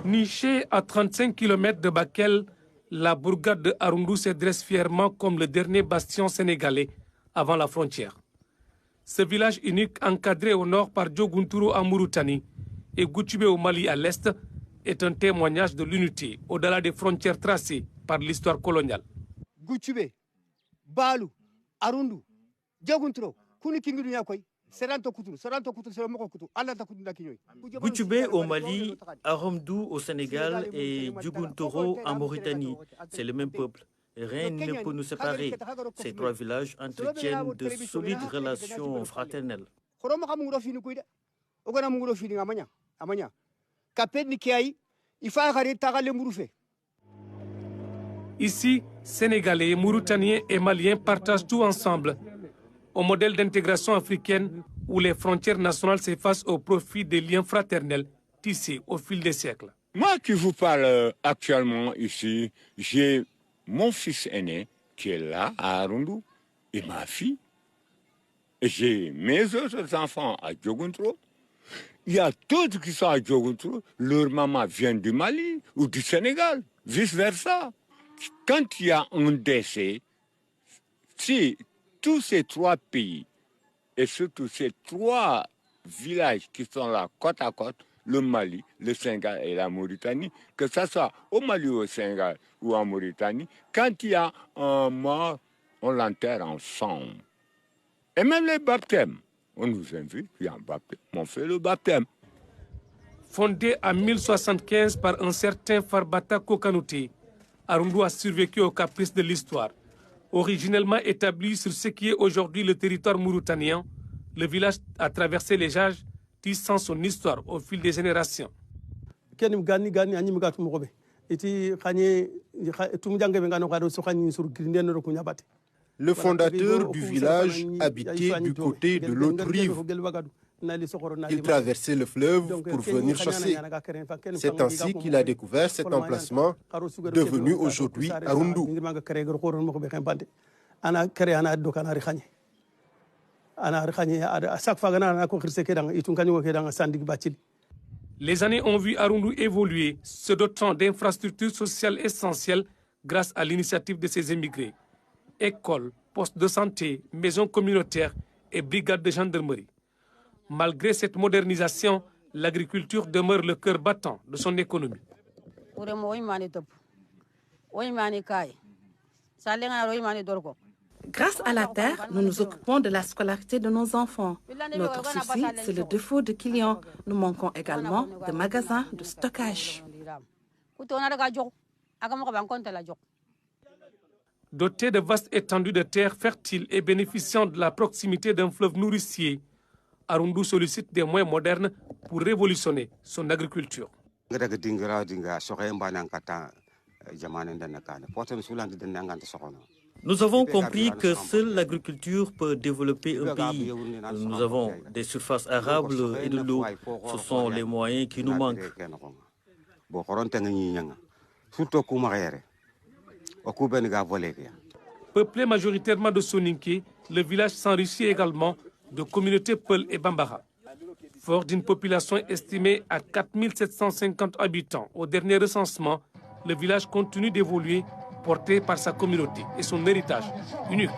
Nichée à 35 km de Bakel, la bourgade de Arundu se dresse fièrement comme le dernier bastion sénégalais avant la frontière. Ce village unique, encadré au nord par Diogunturo en Mauritanie et Goutoubé au Mali à l'est, est un témoignage de l'unité au-delà des frontières tracées par l'histoire coloniale. Goutoubé, Balou, Arundu, Diogunturo, Goutoubé au Mali, Arundu au Sénégal et Diogunturo en Mauritanie, c'est le même peuple. Rien ne peut nous séparer. Ces trois villages entretiennent de solides relations fraternelles. Ici, Sénégalais, Mauritaniens et Maliens partagent tout ensemble, au modèle d'intégration africaine où les frontières nationales s'effacent au profit des liens fraternels tissés au fil des siècles. Moi qui vous parle actuellement ici, j'ai mon fils aîné qui est là à Arundu et ma fille. Et j'ai mes autres enfants à Diogunturo. Il y a d'autres qui sont à Diogunturo. Leur maman vient du Mali ou du Sénégal, vice-versa. Quand il y a un décès, si tous ces trois pays et surtout ces trois villages qui sont là côte à côte, le Mali, le Sénégal et la Mauritanie, que ce soit au Mali ou au Sénégal ou en Mauritanie, quand il y a un mort, on l'enterre ensemble. Et même les baptêmes, on nous invite, il y a un baptême, on fait le baptême. Fondé en 1075 par un certain Farbata Kokanouté, Arundu a survécu aux caprices de l'histoire. Originellement établi sur ce qui est aujourd'hui le territoire mauritanien, le village a traversé les âges, tissant son histoire au fil des générations. Le fondateur du village habitait du côté de l'autre rive. Il traversait le fleuve pour venir chasser. C'est ainsi qu'il a découvert cet emplacement devenu aujourd'hui Arundu. Les années ont vu Arundu évoluer, se dotant d'infrastructures sociales essentielles grâce à l'initiative de ses émigrés. Écoles, postes de santé, maisons communautaires et brigades de gendarmerie. Malgré cette modernisation, l'agriculture demeure le cœur battant de son économie. Grâce à la terre, nous nous occupons de la scolarité de nos enfants. Notre souci, c'est le défaut de clients. Nous manquons également de magasins de stockage. Doté de vastes étendues de terres fertiles et bénéficiant de la proximité d'un fleuve nourricier, Arundu sollicite des moyens modernes pour révolutionner son agriculture. Nous avons compris que seule l'agriculture peut développer un pays. Nous avons des surfaces arables et de l'eau. Ce sont les moyens qui nous manquent. Peuplé majoritairement de Soninké, le village s'enrichit également de communautés Peul et Bambara. Fort d'une population estimée à 4750 habitants au dernier recensement, le village continue d'évoluer, porté par sa communauté et son héritage unique.